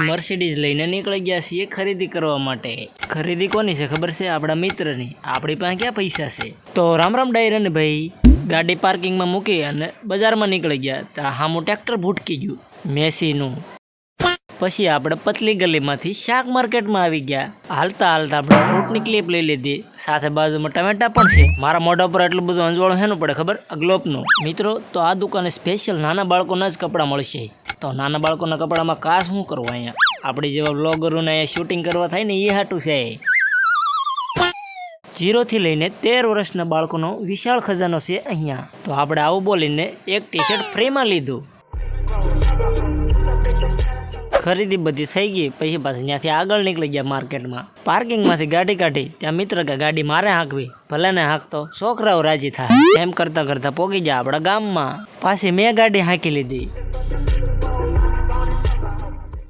ગામમાંથી મર્સિડીઝ લઈને નીકળી ગયા છીએ ખરીદી કરવા માટે। ખરીદી કોની છે ખબર છે? આપણા મિત્રની। આપણી પાસે ક્યાં પૈસા છે? તો રામ રામ ડાયરા ને ભાઈ। ગાડી પાર્કિંગમાં મૂકી અને બજારમાં નીકળી ગયા। ત્યાં હામું ટ્રેક્ટર ભૂટકી ગયું મેસીનું। પછી આપણે પતલી ગલીમાંથી શાક માર્કેટમાં આવી ગયા। હાલતા હાલતા આપણે ફ્રૂટની ક્લિપ લઈ લીધી, સાથે બાજુમાં ટમેટા પણ છે। મારા મોઢા પર એટલું બધું અંજવાળું હેનું પડે ખબર? ગ્લોપનું। મિત્રો, તો આ દુકાને સ્પેશિયલ નાના બાળકોના જ કપડાં મળશે। તો નાના બાળકોના કપડામાં ખાસ શું કરવું અહીંયા? આપણી જેવા બ્લોગરોને અહીંયા શૂટિંગ કરવા થાય ને એ હાટું છે। 0 થી લઈને 13 વર્ષના બાળકોનો વિશાળ ખજાનો છે અહીંયા। તો આપણે આવું બોલીને એક ટી-શર્ટ ફ્રીમાં લીધું। ખરીદી બધી થઈ ગઈ પછી પાછી ત્યાંથી આગળ નીકળી ગયા માર્કેટમાં। પાર્કિંગમાંથી ગાડી કાઢી ત્યાં મિત્ર કે ગાડી મારે હાંકવી, ભલે ને હાંકતો છોકરાઓ રાજી થાય। એમ કરતા કરતા પોગી ગયા આપણા ગામમાં। પાછી મેં ગાડી હાંકી લીધી।